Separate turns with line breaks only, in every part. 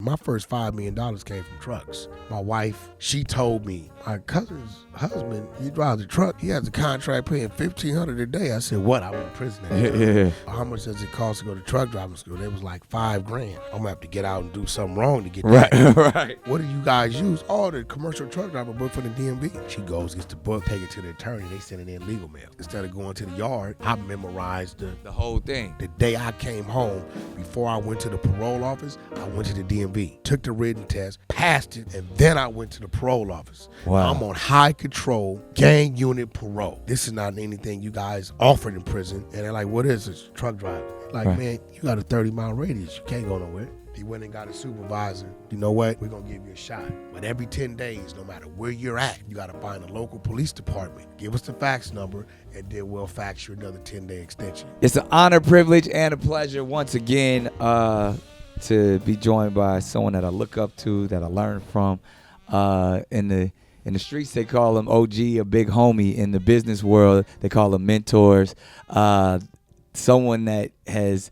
My first $5 million came from trucks. My wife, she told me, my cousin's husband, he drives a truck. He has a contract paying $1,500 a day. I said, what? I went to prison at the time.
Yeah.
How much does it cost to go to truck driving school? It was like $5,000. I'm going to have to get out and do something wrong to get
Right,
that.
right.
What do you guys use? Oh, the commercial truck driver book for the DMV. She goes, gets the book, take it to the attorney. They send it in legal mail. Instead of going to the yard, I memorized
The whole thing.
the day I came home. Before I went to the parole office, I went to the DMV, took the written test, passed it, and then I went to the parole office.
Wow.
I'm on high control, gang unit parole. This is not anything you guys offered in prison. And they're like, what is this? Truck driver. Like,
Right.
man, you got a 30-mile radius. You can't go nowhere. He went and got a supervisor. You know what? We're going to give you a shot. But every 10 days, no matter where you're at, you got to find a local police department. Give us the fax number, and then we'll fax you another 10-day extension.
It's an honor, privilege, and a pleasure once again to be joined by someone that I look up to, that I learn from. In the streets, they call him OG, a big homie. In the business world, they call them mentors. Someone that has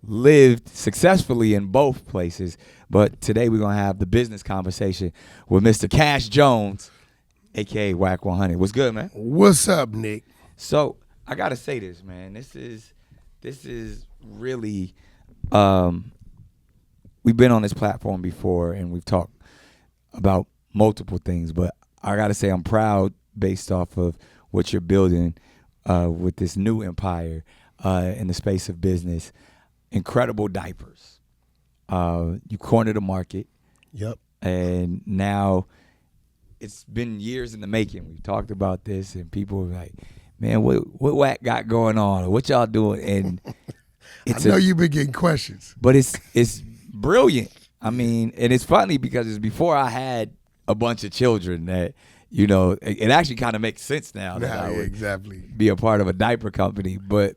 lived successfully in both places. But today we're going to have the business conversation with Mr. Cash Jones, a.k.a. Wack 100. What's good, man?
What's up, Nick?
So I got to say this, man. This is really, we've been on this platform before and we've talked about multiple things, but I got to say I'm proud based off of what you're building with this new empire in the space of business. Incredible diapers. You cornered the market.
Yep.
And now it's been years in the making. We've talked about this and people are like, man, what Wack got going on? Or what y'all doing? And
I know you've been getting questions.
but it's brilliant. I mean, and it's funny because it's before I had a bunch of children that, you know, it actually kind of makes sense now that I would
exactly
be a part of a diaper company. But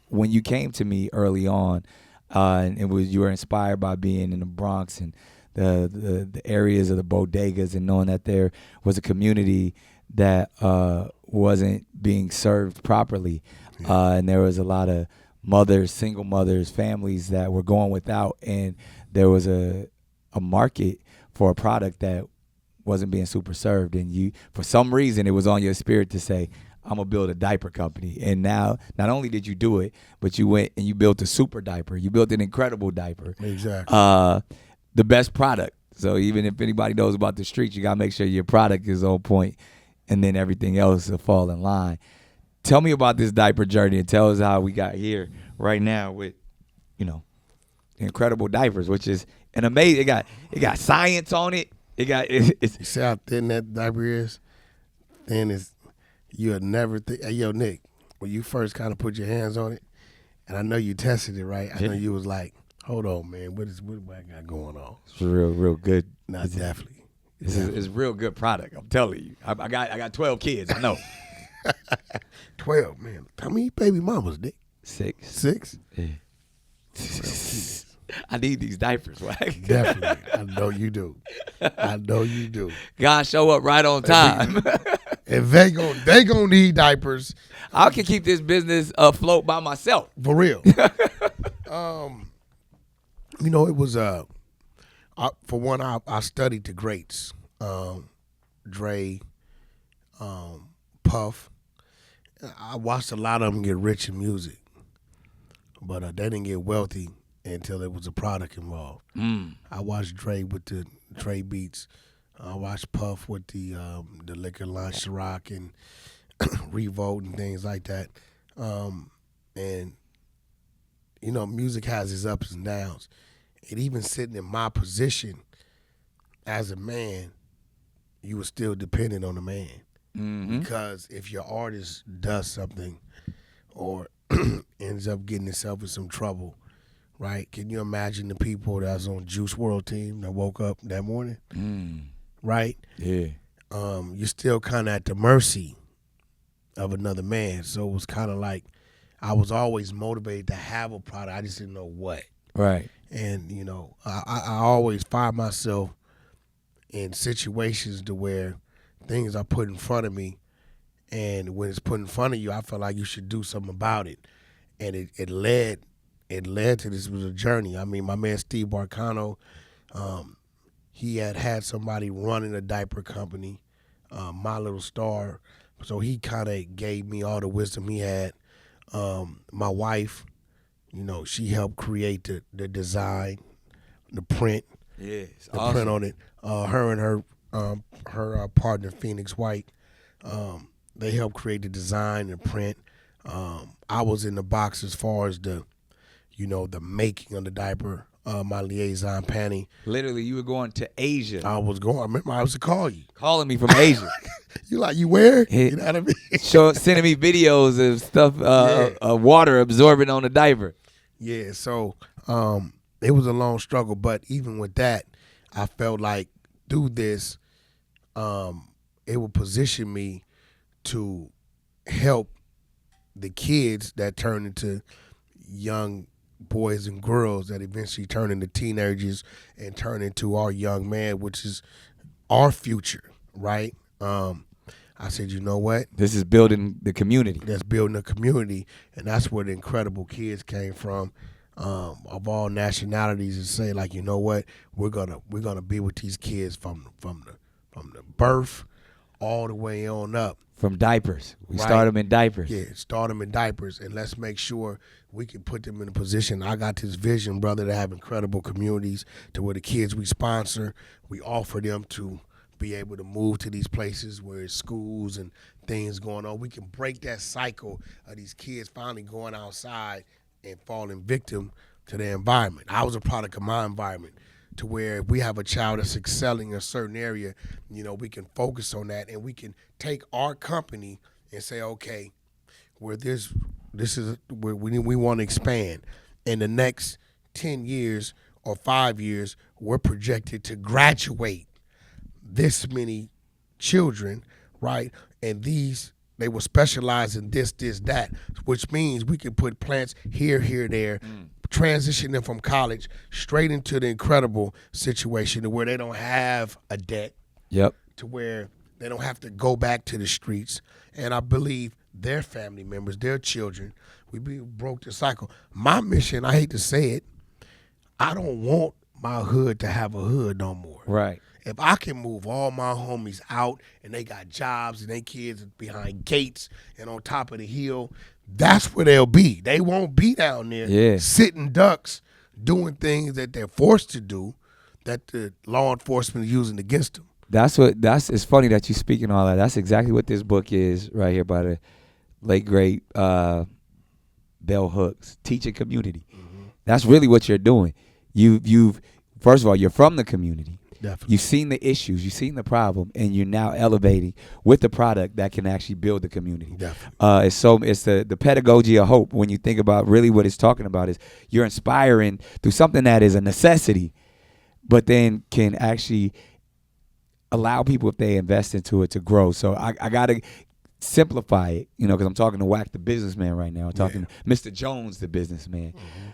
when you came to me early on, and you were inspired by being in the Bronx and the areas of the bodegas and knowing that there was a community that wasn't being served properly, and there was a lot of mothers, single mothers, families that were going without, and there was a market for a product that wasn't being super served, and you, for some reason, it was on your spirit to say, I'm gonna build a diaper company. And now, not only did you do it, but you went and you built a super diaper. You built an incredible diaper.
Exactly.
The best product. So even if anybody knows about the streets, you gotta make sure your product is on point, and then everything else will fall in line. Tell me about this diaper journey and tell us how we got here right now with, you know, incredible diapers, which is an amazing. It got science on it. It's
You see how thin that diaper is? Thin is, you'll never think. Hey, yo, Nick, when you first kind of put your hands on it, and I know you tested it, right? I know you was like, hold on, man, what I got going on?
It's real good.
Not definitely.
It's real good product. I'm telling you. I got 12 kids. I know.
12, man. How many baby mamas, Nick?
6.
6?
Yeah. I need these diapers, right?
Definitely. I know you do. I know you do.
God show up right on time.
If they gonna need diapers,
I can keep this business afloat by myself.
for real. You know, it was for one, I studied the greats, Dre, Puff. I watched a lot of them get rich in music, but they didn't get wealthy until there was a product involved. I watched Dre with the Dre beats. I watched Puff with the liquor line, Ciroc and Revolt and things like that. And you know, music has its ups and downs. And even sitting in my position as a man, you were still dependent on a man.
Mm-hmm.
Because if your artist does something or ends up getting himself in some trouble, right? Can you imagine the people that's on Juice WRLD team that woke up that morning? Right?
Yeah.
You're still kind of at the mercy of another man. So it was kind of like I was always motivated to have a product. I just didn't know what.
Right.
And, you know, I always find myself in situations to where things are put in front of me, and when it's put in front of you, I feel like you should do something about it. And it led to this. It was a journey. I mean, my man Steve Barcano, He had somebody running a diaper company, My Little Star. So he kind of gave me all the wisdom he had. My wife, she helped create the design, the print,
Yes,
the
awesome.
print on it. Her and her partner Phoenix White, they helped create the design and print. I was in the box as far as the making of the diaper. My liaison Panny.
Literally, you were going to Asia.
I remember I was to call you.
Calling me from Asia.
You where?
Yeah.
You know what I mean?
Sending me videos of stuff, water absorbing on the diaper.
Yeah, so it was a long struggle, but even with that, I felt like through this, it would position me to help the kids that turn into young boys and girls that eventually turn into teenagers and turn into our young man, which is our future, right? I said, you know what?
This is building the community.
That's building a community, and that's where the incredible kids came from, of all nationalities, and say like, you know what? We're gonna be with these kids from the birth all the way on up.
From diapers. We
Right.
start them in diapers.
Yeah, start them in diapers, and let's make sure we can put them in a position. I got this vision, brother, to have incredible communities to where the kids we sponsor, we offer them to be able to move to these places where it's schools and things going on. We can break that cycle of these kids finally going outside and falling victim to their environment. I was a product of my environment, to where if we have a child that's excelling in a certain area, we can focus on that, and we can take our company and say, okay, where this is where we want to expand. In the next 10 years or 5 years, we're projected to graduate this many children, right? And they will specialize in this, that, which means we can put plants here, there, transition them from college straight into the incredible situation to where they don't have a debt.
Yep.
To where they don't have to go back to the streets. And I believe their family members, their children, broke the cycle. My mission, I hate to say it, I don't want my hood to have a hood no more.
Right.
If I can move all my homies out and they got jobs and they kids behind gates and on top of the hill, that's where they'll be. They won't be down there sitting ducks doing things that they're forced to do that the law enforcement is using against them.
It's funny that you speaking all that. That's exactly what this book is right here by the late great Bell Hooks, Teaching Community. Mm-hmm. That's really what you're doing. You've first of all, you're from the community.
Definitely.
You've seen the issues, you've seen the problem, and you're now elevating with the product that can actually build the community.
Definitely.
It's the pedagogy of hope. When you think about really what it's talking about is you're inspiring through something that is a necessity, but then can actually allow people, if they invest into it, to grow. So I got to simplify it, because I'm talking to Wack the businessman right now. I'm talking to Mr. Jones the businessman. Mm-hmm.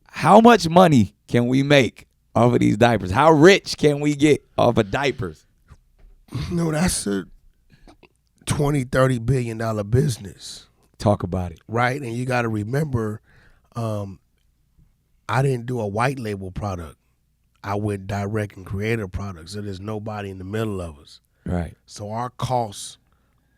How much money can we make off of these diapers? How rich can we get off of diapers?
No, that's a $20-30 billion business.
Talk about it.
Right? And you got to remember, I didn't do a white label product. I went direct and created a product, so there's nobody in the middle of us.
Right.
So our costs,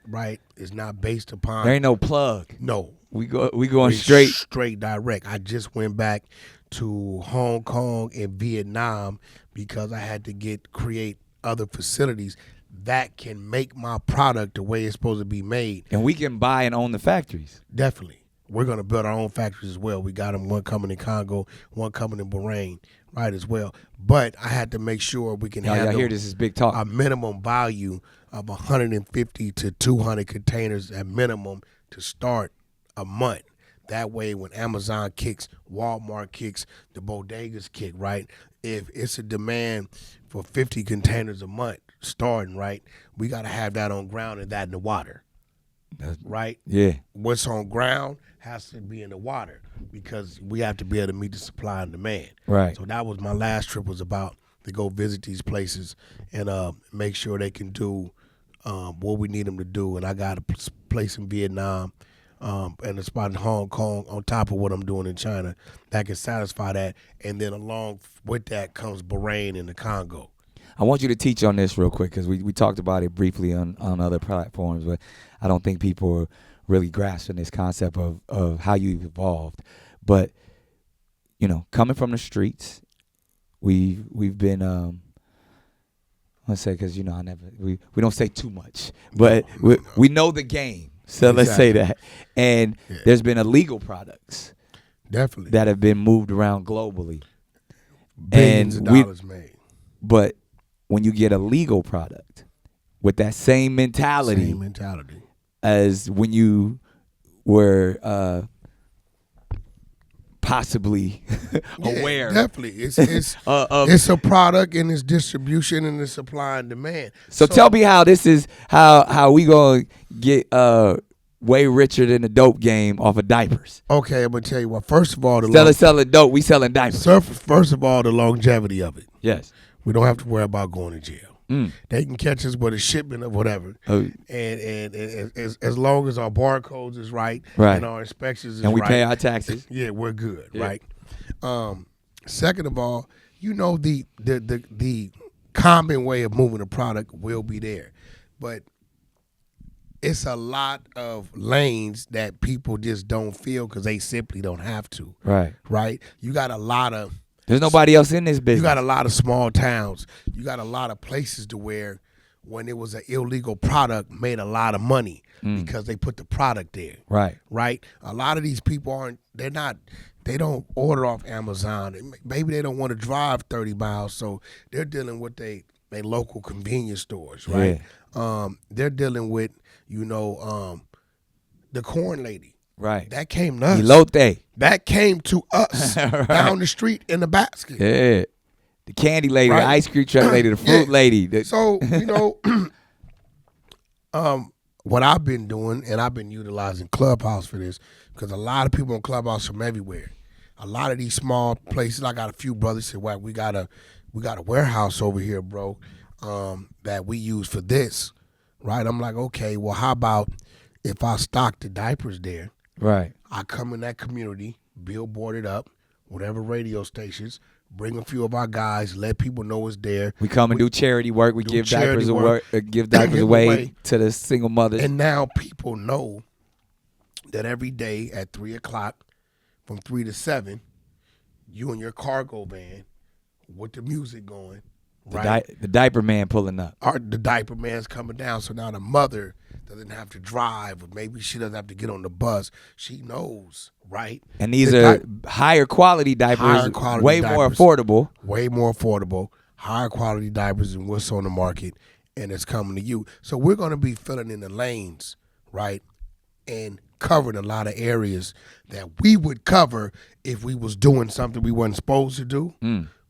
right, is not based upon.
There ain't no plug.
No.
We going straight
direct. I just went back to Hong Kong and Vietnam because I had to create other facilities that can make my product the way it's supposed to be made.
And we can buy and own the factories.
Definitely. We're going to build our own factories as well. We got them, one coming in Congo, one coming in Bahrain, right, as well. But I had to make sure we can handle
hear this is big talk.
A minimum value of 150 to 200 containers at minimum to start a month. That way, when Amazon kicks, Walmart kicks, the bodegas kick, right? If it's a demand for 50 containers a month starting, right, we got to have that on ground and that in the water, right?
Yeah.
What's on ground has to be in the water because we have to be able to meet the supply and demand.
Right.
So that was my last trip, was about to go visit these places and make sure they can do what we need them to do. And I got a place in Vietnam. and a spot in Hong Kong on top of what I'm doing in China that can satisfy that. And then along with that comes Bahrain and the Congo.
I want you to teach on this real quick because we talked about it briefly on other platforms, but I don't think people are really grasping this concept of how you've evolved. But, coming from the streets, we've been let's say, because we don't say too much, but we know the game. So let's say that. And there's been illegal products
definitely
that have been moved around globally.
Billions of dollars made.
But when you get a legal product with that same mentality as when you were possibly aware.
Definitely. It's a product and it's distribution and it's supply and demand.
So tell me how this is how we gonna get way richer than the dope game off of diapers.
Okay, I'm gonna tell you what. First of all,
selling dope, we selling diapers.
First of all, the longevity of it.
Yes.
We don't have to worry about going to jail. They can catch us with a shipment of whatever, and as long as our barcodes is right, and our inspections is right,
and we pay our taxes,
we're good, right? Second of all, the common way of moving a product will be there, but it's a lot of lanes that people just don't feel because they simply don't have to. Right? You got a lot of.
There's nobody else in this business.
You got a lot of small towns. You got a lot of places to where when it was an illegal product made a lot of money because they put the product there. Right? A lot of these people they don't order off Amazon. Maybe they don't want to drive 30 miles, so they're dealing with their local convenience stores, right? They're dealing with, the corn lady.
Right.
That came to us.
Elote.
That came to us down the street in the basket.
Yeah. The candy lady, the ice cream truck lady, the fruit lady.
So, what I've been doing, and I've been utilizing Clubhouse for this, because a lot of people on Clubhouse from everywhere. A lot of these small places, I got a few brothers say, "Wow, we got a warehouse over here, bro, that we use for this." Right? I'm like, okay, well, how about if I stock the diapers there?
Right.
I come in that community, billboard it up, whatever radio stations, bring a few of our guys, let people know it's there.
We come and do charity work. We give diapers away to the single mothers.
And now people know that every day at 3 o'clock, from 3 to 7, you in your cargo van with the music going. Right?
The diaper man pulling up.
The diaper man's coming down. So now the mother doesn't have to drive, or maybe she doesn't have to get on the bus. She knows, right?
And these are higher quality diapers, way more affordable.
Way more affordable, higher quality diapers than what's on the market, and it's coming to you. So we're going to be filling in the lanes, right, and covering a lot of areas that we would cover if we was doing something we wasn't supposed to do.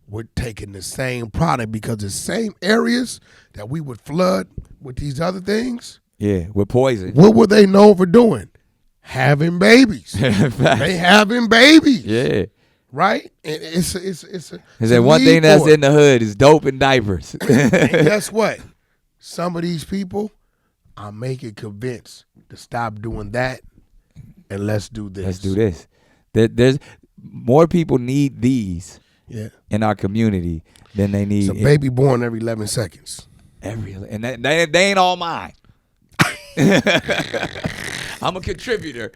We're taking the same product because the same areas that we would flood with these other things.
Yeah, with poison.
What were they known for doing? Having babies. They having babies.
Yeah.
Right? And it's
that one thing that's in the hood is dope and diapers.
And guess what? Some of these people, I'm making convinced to stop doing that and let's do this.
Let's do this. There's more people need these in our community than they need.
It's a baby born every 11 seconds.
And they ain't all mine. I'm a contributor.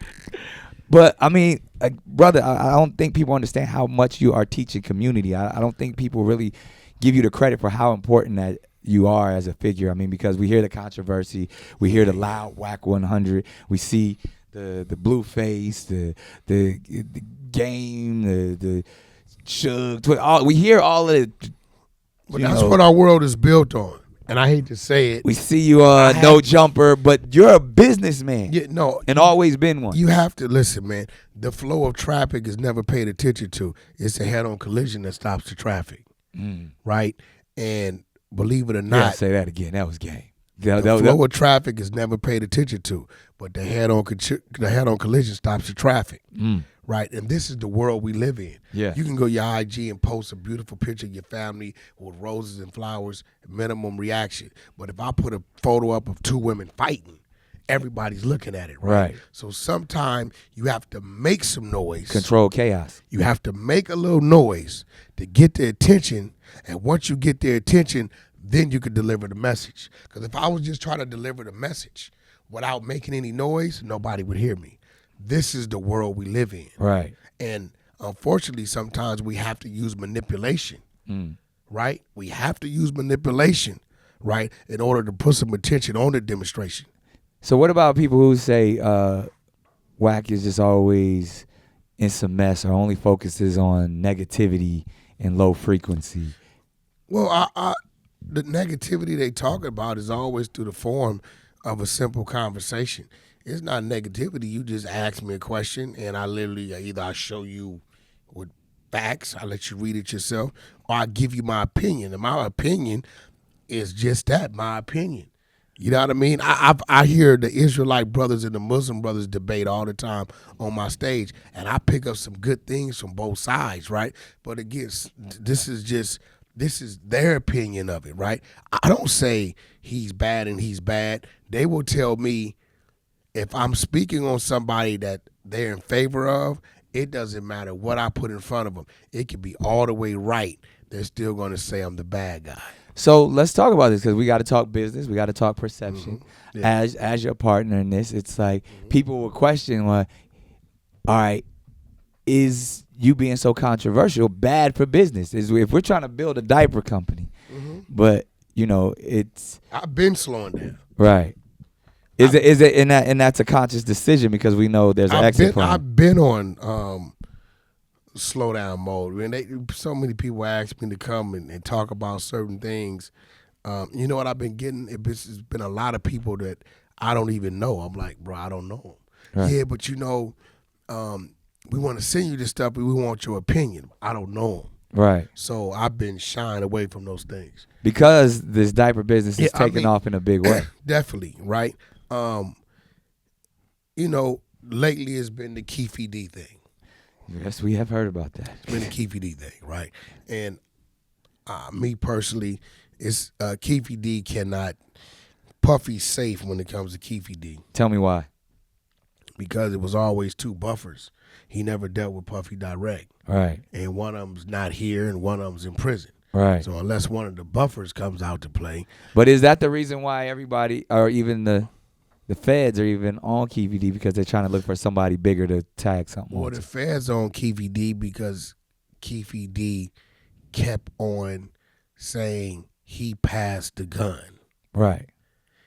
But, I mean, brother, I don't think people understand how much you are teaching community. I don't think people really give you the credit for how important that you are as a figure. I mean, because we hear the controversy. We hear the loud Wack 100. We see the blue face, the game, the Shug. We hear all of it.
But that's what our world is built on. And I hate to say it.
We see you no jumper, but you're a businessman.
Yeah, no.
And always been one.
You have to listen, man. The flow of traffic is never paid attention to. It's a head-on collision that stops the traffic. Right? And believe it or not.
Say that again. That was game.
The flow of traffic is never paid attention to, but the head-on collision stops the traffic. Right? And this is the world we live in.
Yeah.
You can go to your IG and post a beautiful picture of your family with roses and flowers, minimum reaction. But if I put a photo up of two women fighting everybody's looking at it, right?
Right.
So sometimes you have to make some noise.
Control chaos.
You have to make a little noise to get their attention, and once you get their attention, then you can deliver the message. Because if I was just trying to deliver the message without making any noise, nobody would hear me. This is the world we live in.
Right.
And unfortunately, sometimes we have to use manipulation, right? We have to use manipulation, right, in order to put some attention on the demonstration.
So what about people who say Wack is just always in some mess or only focuses on negativity and low frequency?
Well, the negativity they talk about is always through the form of a simple conversation. It's not negativity. You just ask me a question, and I literally either I show you with facts, I let you read it yourself, or I give you my opinion. And my opinion is just that, my opinion. You know what I mean? I hear the Israelite brothers and the Muslim brothers debate all the time on my stage, and I pick up some good things from both sides, right? But again, this is their opinion of it, right? I don't say he's bad and he's bad. They will tell me if I'm speaking on somebody that they're in favor of, it doesn't matter what I put in front of them. It could be all the way right. They're still going to say I'm the bad guy.
So let's talk about this because we got to talk business. We got to talk perception.
Yeah.
As your partner in this, it's like people will question, well, all right, is you being so controversial bad for business? Is if we're trying to build a diaper company, but it's
I've been slowing down.
Right. Is it and that's a conscious decision because we know there's an exit plan.
I've been on slow down mode. When so many people ask me to come and talk about certain things. You know what I've been getting? It's been a lot of people that I don't even know. I'm like, bro, I don't know them. Right. Yeah, but we want to send you this stuff, but we want your opinion. I don't know them.
Right.
So I've been shying away from those things.
Because this diaper business is taking off in a big way.
Definitely, right? Lately it's been the Keefe D thing.
Yes, we have heard about that.
It's been the Keefe D thing, right? And me personally, it's Keefe D cannot. Puffy's safe when it comes to Keefe D.
Tell me why.
Because it was always two buffers. He never dealt with Puffy direct.
Right.
And one of them's not here and one of them's in prison.
Right.
So unless one of the buffers comes out to play.
But is that the reason why everybody, or even the feds are even on Keefe D because they're trying to look for somebody bigger to tag something?
Well, the feds on Keefe D because Keefe D kept on saying he passed the gun.
Right.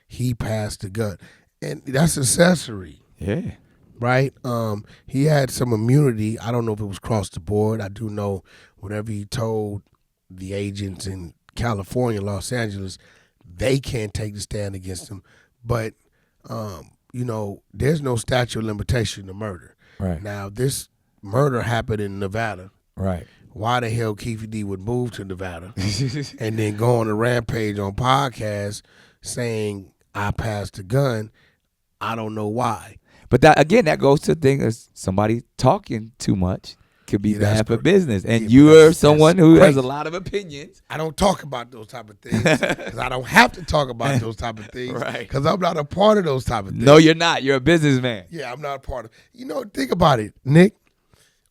He passed the gun. And that's accessory.
Yeah.
Right? He had some immunity. I don't know if it was across the board. I do know whatever he told the agents in California, Los Angeles, they can't take the stand against him. But, there's no statute of limitation to murder.
Right.
Now, this murder happened in Nevada.
Right.
Why the hell Keefe D would move to Nevada and then go on a rampage on podcasts saying, I passed the gun, I don't know why.
But that goes to the thing of somebody talking too much could be bad for business. And you're someone who has a lot of opinions.
I don't talk about those type of things because I don't have to talk about those type of things because I'm not a part of those type of things.
No, you're not. You're a businessman.
Yeah, I'm not a part of. Think about it, Nick.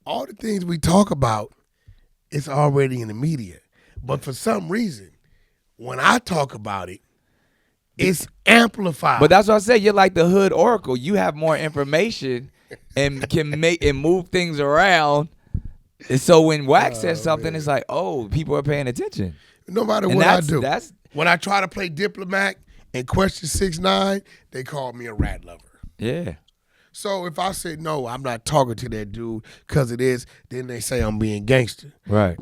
All the things we talk about, it's already in the media. But for some reason, when I talk about it, it's amplified.
But that's what I say. You're like the hood oracle. You have more information and can make and move things around. And so when Wack says something, it's like, oh, people are paying attention.
No matter what I do. When I try to play diplomat and question 6ix9ine, they call me a rat lover.
Yeah.
So if I say, no, I'm not talking to that dude because it is, then they say I'm being gangster.
Right.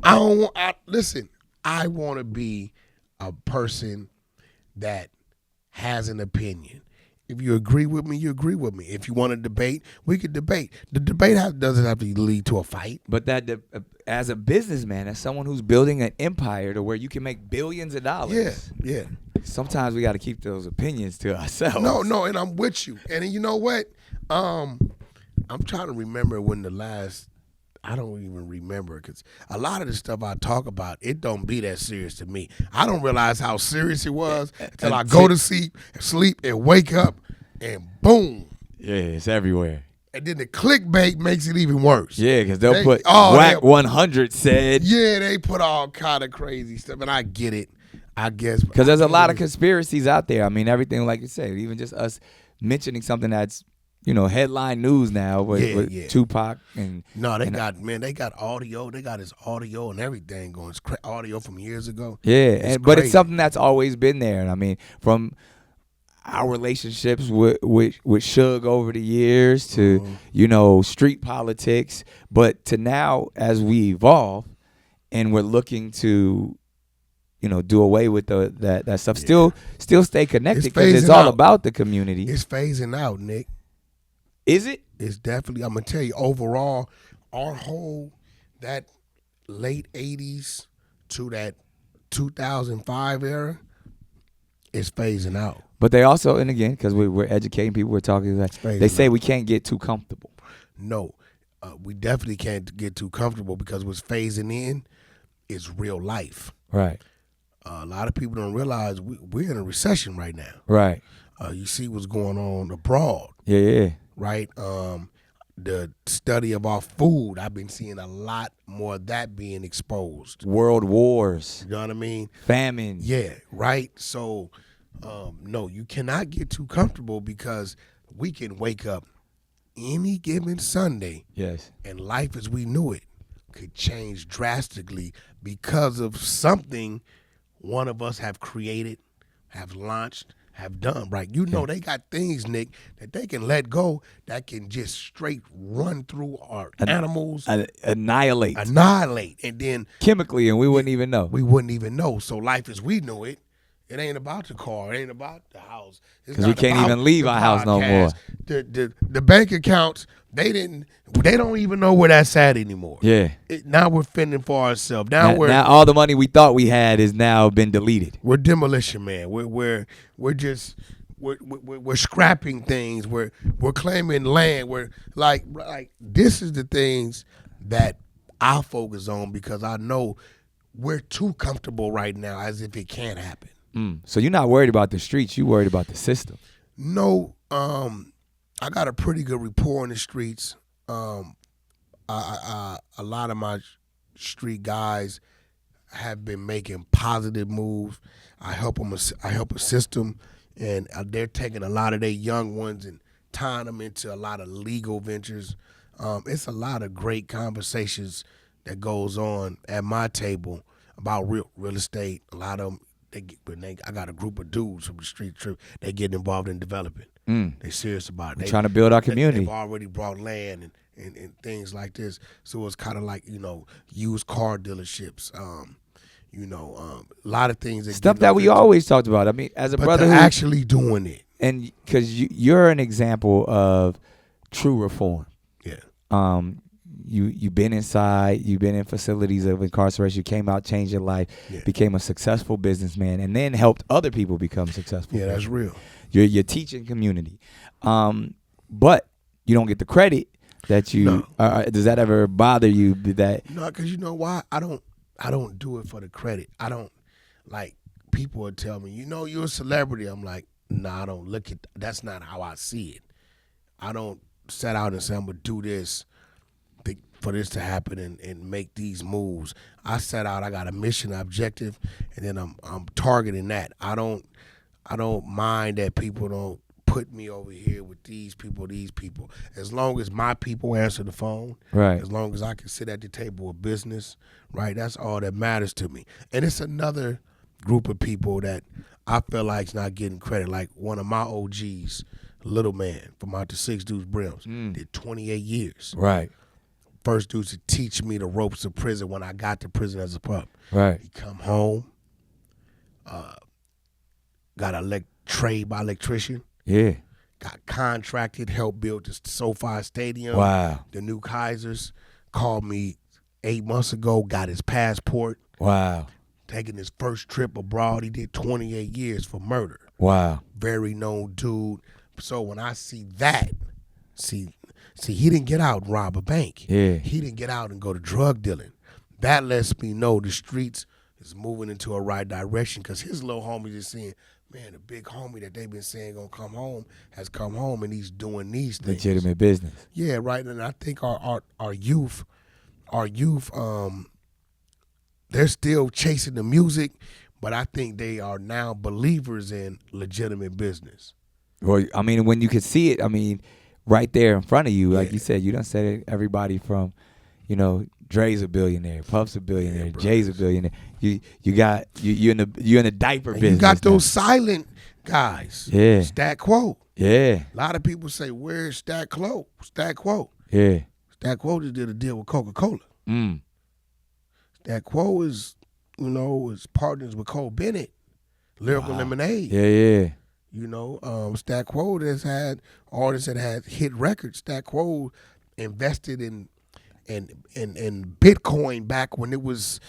Listen, I want to be a person that has an opinion. If you agree with me, you agree with me. If you want to debate, we could debate. The debate doesn't have to lead to a fight.
But as a businessman, as someone who's building an empire to where you can make billions of dollars.
Yeah.
Sometimes we got to keep those opinions to ourselves.
No, and I'm with you. And you know what? I'm trying to remember when I don't even remember because a lot of the stuff I talk about, it don't be that serious to me. I don't realize how serious it was until I go to sleep and wake up and boom.
Yeah, it's everywhere.
And then the clickbait makes it even worse.
Yeah, because they'll put Wack 100 said.
Yeah, they put all kind of crazy stuff, and I get it. I guess
because there's a lot of conspiracies out there. I mean, everything like you said, even just us mentioning something that's headline news now with Tupac and
they got audio. They got his audio and everything going. It's audio from years ago.
Yeah, but it's something that's always been there. And I mean, from our relationships with Suge over the years to street politics, but to now as we evolve and we're looking to do away with that stuff, still stay connected because it's all about the community.
It's phasing out, Nick.
Is it?
It's definitely. I'm gonna tell you, overall, our whole that late '80s to that 2005 era is phasing out.
But they also, and again, because we're educating people, we're talking. They say we can't get too comfortable.
No, we definitely can't get too comfortable because what's phasing in is real life.
Right.
A lot of people don't realize we're in a recession right now.
Right.
You see what's going on abroad.
Yeah.
Right. The study of our food, I've been seeing a lot more of that being exposed.
World wars.
You know what I mean?
Famine.
Yeah. Right. So, no, you cannot get too comfortable because we can wake up any given Sunday.
Yes.
And life as we knew it could change drastically because of something one of us have created, have launched, have done, right? They got things, Nick, that they can let go that can just straight run through our animals.
Annihilate.
And then
chemically, and we wouldn't even know.
We wouldn't even know. So life as we knew it, it ain't about the car. It ain't about the house.
Because we can't even leave our house no more.
The bank accounts, they don't even know where that's at anymore.
Yeah.
Now we're fending for ourselves.
Now all the money we thought we had is now been deleted.
We're demolition man. We're scrapping things. We're claiming land. We're like this is the things that I focus on because I know we're too comfortable right now as if it can't happen.
So you're not worried about the streets. You worried about the system.
No, I got a pretty good rapport in the streets. A lot of my street guys have been making positive moves. I help assist them, and they're taking a lot of their young ones and tying them into a lot of legal ventures. It's a lot of great conversations that goes on at my table about real estate. A lot of them. I got a group of dudes from the street trip. They get involved in developing. They serious about it.
They're trying to build our community.
They've already brought land and things like this. So it's kind of like used car dealerships. A lot of things.
Stuff that we always talked about. I mean, as a brother
who's actually doing it,
and because you're an example of true reform.
Yeah.
You've been inside, you've been in facilities of incarceration, you came out, changed your life, became a successful businessman, and then helped other people become successful.
Yeah, that's real.
You're teaching community. But you don't get the credit that you does that ever bother you that?
No, because you know why? I don't do it for the credit. I don't like people would tell me, you're a celebrity. I'm like, I don't look at that's not how I see it. I don't set out and say I'm gonna do this for this to happen and make these moves. I set out, I got a mission, objective, and then I'm targeting that. I don't mind that people don't put me over here with these people. As long as my people answer the phone,
right?
As long as I can sit at the table of business, right? That's all that matters to me. And it's another group of people that I feel like is not getting credit. Like one of my OGs, Little Man from out the Six Deuce Brims, did 28 years.
Right.
First dude to teach me the ropes of prison when I got to prison as a pup.
Right.
He come home, got a trade by electrician.
Yeah.
Got contracted, helped build the SoFi Stadium.
Wow.
The new Kaisers. Called me 8 months ago, got his passport.
Wow.
Taking his first trip abroad. He did 28 years for murder.
Wow.
Very known dude. So when I see that, See, he didn't get out and rob a bank.
Yeah.
He didn't get out and go to drug dealing. That lets me know the streets is moving into a right direction because his little homie is saying, man, the big homie that they've been saying gonna come home has come home and he's doing these things.
Legitimate business.
Yeah, right. And I think our youth, they're still chasing the music, but I think they are now believers in legitimate business.
Well, I mean, when you could see it, I mean, right there in front of you, like
Yeah.
you said, you done said it, everybody from, you know, Dre's a billionaire, Puff's a billionaire, Jay's a billionaire. You're in the diaper
And
business.
you got
now.
those silent guys.
Yeah.
Stat Quo.
Yeah.
A lot of people say, where's Stat Quo? Stat Quo.
Yeah.
Stat Quo just did a deal with Coca-Cola.
Mm.
Stat Quo is partners with Cole Bennett, Lyrical Lemonade.
Yeah, yeah.
You know, Stat Quo has had artists that had hit records. Stat Quo invested in Bitcoin back when it was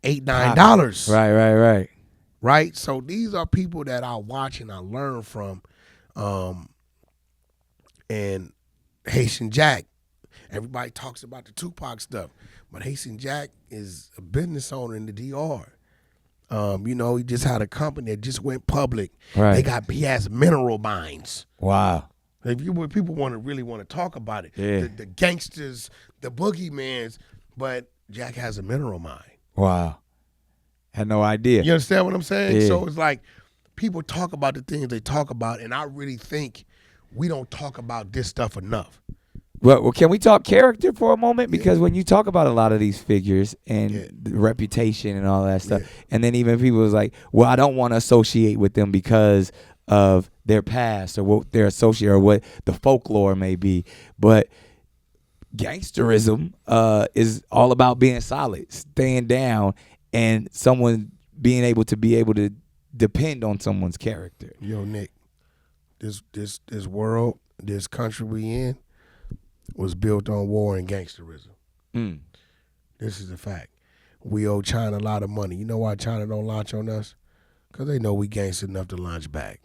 $8-9.
Right.
Right? So these are people that I watch and I learn from. And Haitian Jack, everybody talks about the Tupac stuff, but Haitian Jack is a business owner in the DR. You know, he just had a company that just went public.
Right.
He has mineral mines.
Wow.
If people really want to talk about it,
Yeah.
the gangsters, the boogeymans, but Jack has a mineral mine.
Wow. Had no idea.
You understand what I'm saying?
Yeah.
So it's like people talk about the things they talk about, and I really think we don't talk about this stuff enough.
Well, can we talk character for a moment? Because when you talk about a lot of these figures and
Yeah.
the reputation and all that stuff,
Yeah.
and then even people was like, well, I don't want to associate with them because of their past or what their associate or what the folklore may be. But gangsterism is all about being solid, staying down, and someone being able to depend on someone's character.
Yo, Nick, this world, this country we in, was built on war and gangsterism.
Mm.
This is a fact. We owe China a lot of money. You know why China don't launch on us? Because they know we gangster enough to launch back.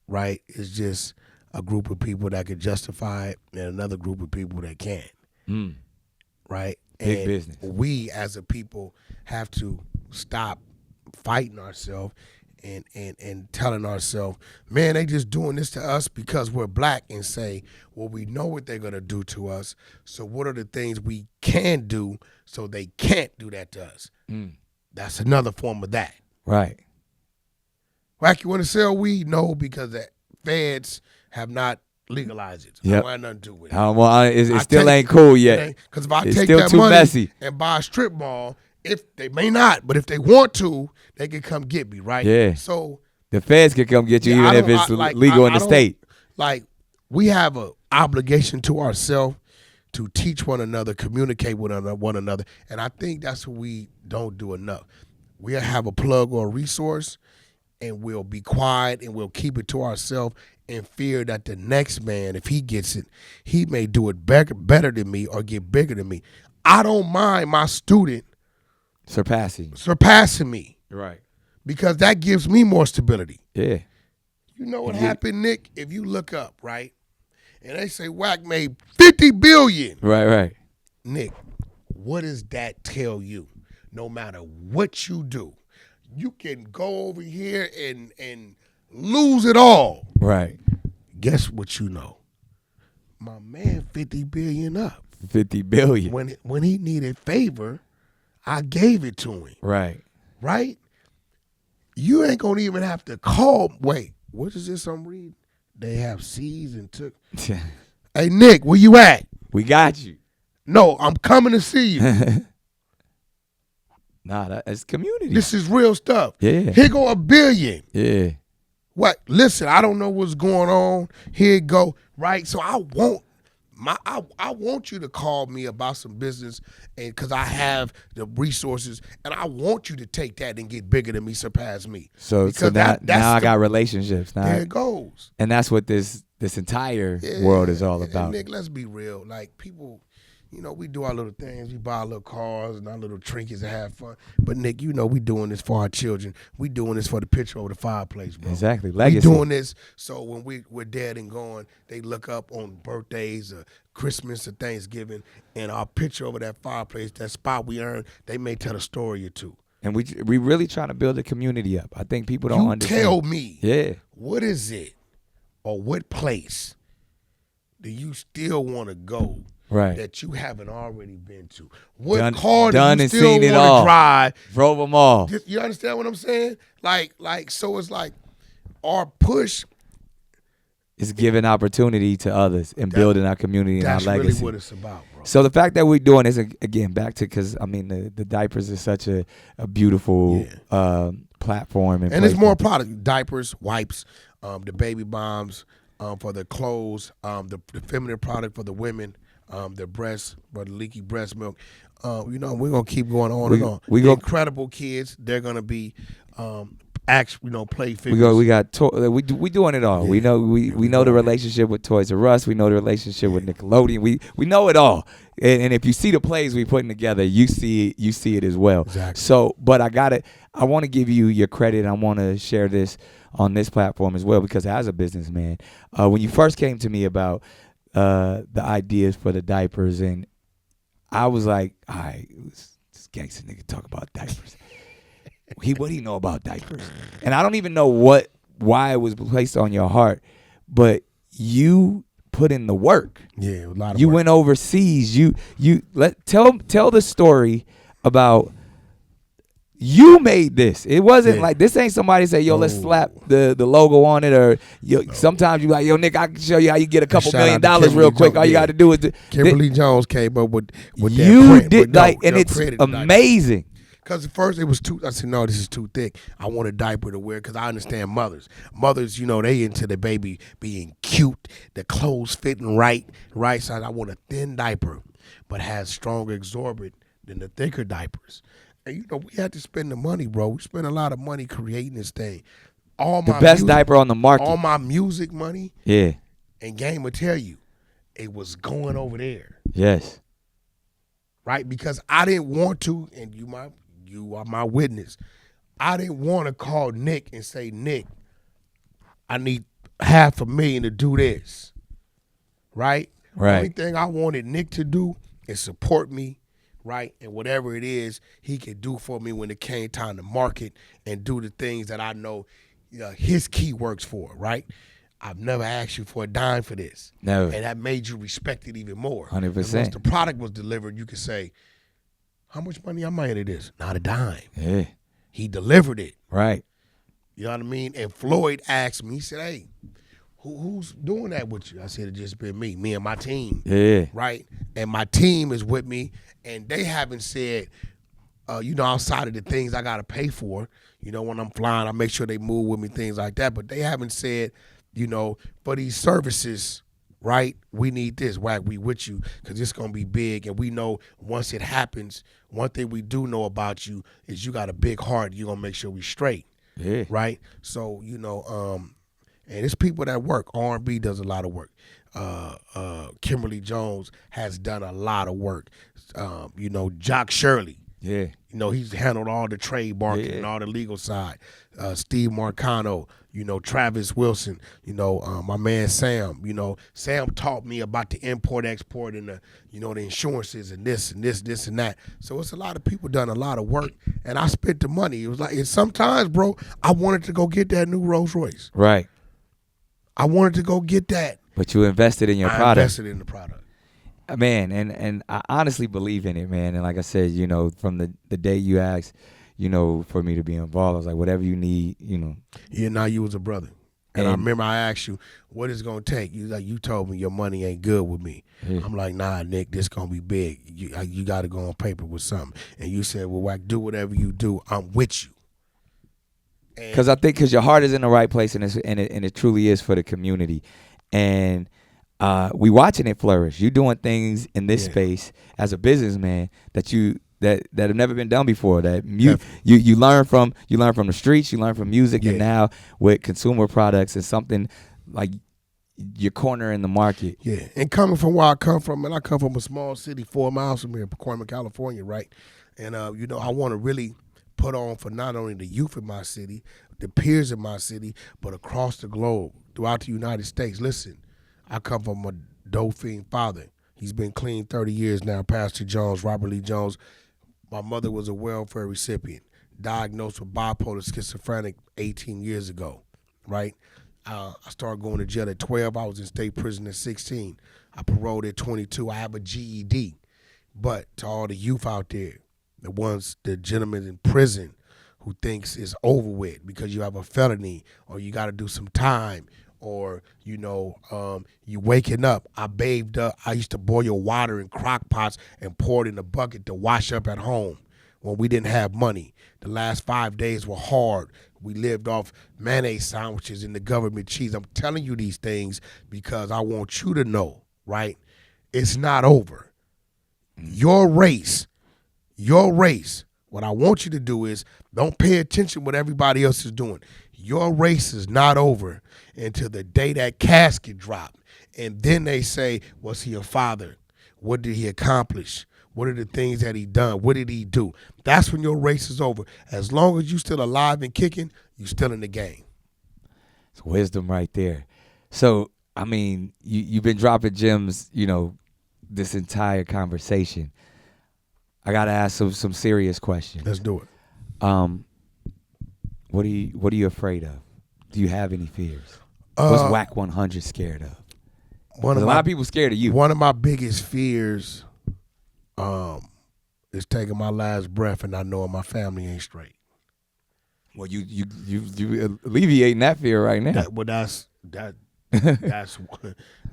Right? It's just a group of people that can justify it and another group of people that can't.
Mm.
Right?
Big
and
business.
We as a people have to stop fighting ourselves and telling ourselves, man, they just doing this to us because we're black, and say, well, we know what they're going to do to us, so what are the things we can do so they can't do that to us?
Mm.
That's another form of that.
Right.
Wack, you want to sell weed? No, because the feds have not legalized it.
Yep.
I don't have nothing to do with it.
Well, it still ain't cool yet.
Because if I
It's
take
still
that
too
money
messy.
and buy a strip mall, if they may not, but if they want to, they can come get me, right?
Yeah.
So
The feds could come get you
yeah,
even if it's legal in the state.
Like, we have an obligation to ourselves to teach one another, communicate with one another, and I think that's what we don't do enough. We'll have a plug or a resource, and we'll be quiet, and we'll keep it to ourselves in fear that the next man, if he gets it, he may do it better than me or get bigger than me. I don't mind my student surpassing me,
Right.
because that gives me more stability.
Yeah.
You know what happened, Nick? If you look up, right, and they say Wack made $50 billion.
Right.
Nick, what does that tell you? No matter what you do, you can go over here and lose it all.
Right.
Guess what you know? My man 50 billion up.
50 billion.
When he needed favor, I gave it to him.
Right.
Right? You ain't gonna even have to call. Wait, what is this I'm reading? They have seized and took. Hey, Nick, where you at?
We got you.
No, I'm coming to see you.
Nah, that's community.
This is real stuff.
Yeah.
Here go $1 billion.
Yeah.
What? Listen, I don't know what's going on. Here it go. Right? So I want you to call me about some business, and because I have the resources, and I want you to take that and get bigger than me, surpass me.
So now I got relationships. Now
there it goes.
And that's what this entire world is all about.
And Nick, let's be real. Like, people, we do our little things. We buy our little cars and our little trinkets to have fun. But Nick, we doing this for our children. We doing this for the picture over the fireplace, bro.
Exactly. Legacy.
We doing this so when we're dead and gone, they look up on birthdays or Christmas or Thanksgiving, and our picture over that fireplace, that spot we earned, they may tell a story or two.
And we really trying to build a community up. I think people don't understand.
Tell me,
Yeah.
what is it or what place do you still want to go
Right.
that you haven't already been to? What
Done-
car do
done
you
and
still
seen it
want
all.
to drive?
Drove them all.
You understand what I'm saying? So it's like our push.
It's giving opportunity to others and building our community and our
That's
legacy.
really what it's about, bro.
So the fact that we're doing this, again, back to, because, I mean, the diapers is such a beautiful platform.
And there's more products: diapers, wipes, the baby bombs for the clothes, the feminine product for the women, the breast, for the leaky breast milk. We're going to keep going on and on. The Incredible Kids, they're going to be play figures.
We doing it all.
Yeah.
We know the relationship with Toys R Us. We know the relationship with Nickelodeon. We know it all. And if you see the plays we putting together, you see it as well.
Exactly.
So, but I want to give you your credit. I want to share this on this platform as well, because as a businessman, when you first came to me about the ideas for the diapers, and I was like, all right, this gangster nigga talk about diapers. What do you know about diapers? And I don't even know why it was placed on your heart, but you put in the work.
Yeah, a lot of
you
work.
went overseas. Tell the story about you made this. It wasn't like this ain't somebody say, yo, let's slap the logo on it, or sometimes you like, yo, Nick, I can show you how you get a couple $1 million real quick. All you got to do is
Kimberly Jones came up with that
you
print,
did and it's amazing.
Because at first it was too. I said, no, this is too thick. I want a diaper to wear, because I understand mothers. Mothers, they into the baby being cute, the clothes fitting right size. I want a thin diaper, but has stronger absorbent than the thicker diapers. And we had to spend the money, bro. We spent a lot of money creating this thing.
The best diaper on the market.
All my music money.
Yeah.
And Game will tell you, it was going over there.
Yes.
Right? Because I didn't want to, and you are my witness. I didn't want to call Nick and say, Nick, I need $500,000 to do this. Right?
Right.
The only thing I wanted Nick to do is support me, right? And whatever it is he could do for me when it came time to market and do the things that I know his key works for, right? I've never asked you for a dime for this.
Never.
And that made you respect it even more.
100%.
Once the product was delivered, you could say, how much money I made of this? Not a dime.
Yeah.
He delivered it.
Right.
You know what I mean? And Floyd asked me, he said, hey, who's doing that with you? I said, it just been me and my team.
Yeah.
Right? And my team is with me, and they haven't said, outside of the things I got to pay for, when I'm flying, I make sure they move with me, things like that. But they haven't said, for these services, right, we need this. Wack, we with you, because it's going to be big. And we know once it happens, one thing we do know about you is you got a big heart. You're going to make sure we straight.
Yeah.
Right? So, and it's people that work. R&B does a lot of work. Kimberly Jones has done a lot of work. Jock Shirley.
Yeah.
He's handled all the trademarking and all the legal side. Steve Marcano, Travis Wilson, my man Sam. Sam taught me about the import, export, and the insurances and this and that. So it's a lot of people done a lot of work, and I spent the money. It was like, and sometimes, bro, I wanted to go get that new Rolls Royce.
Right.
I wanted to go get that.
But you invested in your product.
I invested in the product.
Man, and I honestly believe in it, man. And like I said, from the day you asked, for me to be involved, I was like, whatever you need,
Yeah, now you was a brother. And I remember I asked you, what is it going to take? You told me your money ain't good with me. Yeah. I'm like, nah, Nick, this going to be big. You got to go on paper with something. And you said, well, Wack, do whatever you do. I'm with you.
Because your heart is in the right place, and it truly is for the community. And we watching it flourish. You doing things in this space as a businessman that have never been done before. That you learn from the streets, you learn from music, and now with consumer products is something like your corner in the market.
Yeah, and coming from where I come from, and I come from a small city 4 miles from here, Pacoima, California, right? And I want to really put on for not only the youth in my city, the peers in my city, but across the globe, throughout the United States. Listen, I come from a dope fiend father. He's been clean 30 years now, Pastor Jones, Robert Lee Jones. My mother was a welfare recipient. diagnosed with bipolar schizophrenic 18 years ago, right? I started going to jail at 12. I was in state prison at 16. I paroled at 22. I have a GED. But to all the youth out there, the gentlemen in prison who thinks it's over with because you have a felony or you got to do some time or, you waking up. I bathed up. I used to boil water in crock pots and pour it in a bucket to wash up at home when we didn't have money. The last 5 days were hard. We lived off mayonnaise sandwiches and the government cheese. I'm telling you these things because I want you to know, right? It's not over. Your race, what I want you to do is don't pay attention to what everybody else is doing. Your race is not over until the day that casket dropped. And then they say, was he a father? What did he accomplish? What are the things that he done? What did he do? That's when your race is over. As long as you still alive and kicking, you still in the game.
It's wisdom right there. So, I mean, you've been dropping gems, this entire conversation. I got to ask some serious questions.
Let's do it.
What are you afraid of? Do you have any fears? What's Wack 100 scared of? A lot of people scared of you.
One of my biggest fears is taking my last breath and I know my family ain't straight.
Well, you alleviating that fear right now.
That's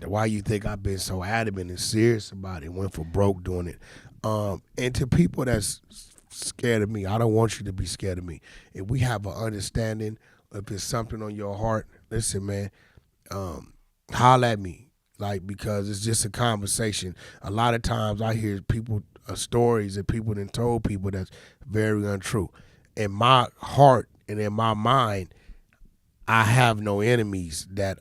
why you think I've been so adamant and serious about it. Went for broke doing it. And to people that's scared of me, I don't want you to be scared of me. If we have an understanding, if there's something on your heart, listen, man, holler at me. Because it's just a conversation. A lot of times I hear people stories that people done told people that's very untrue. In my heart and in my mind, I have no enemies that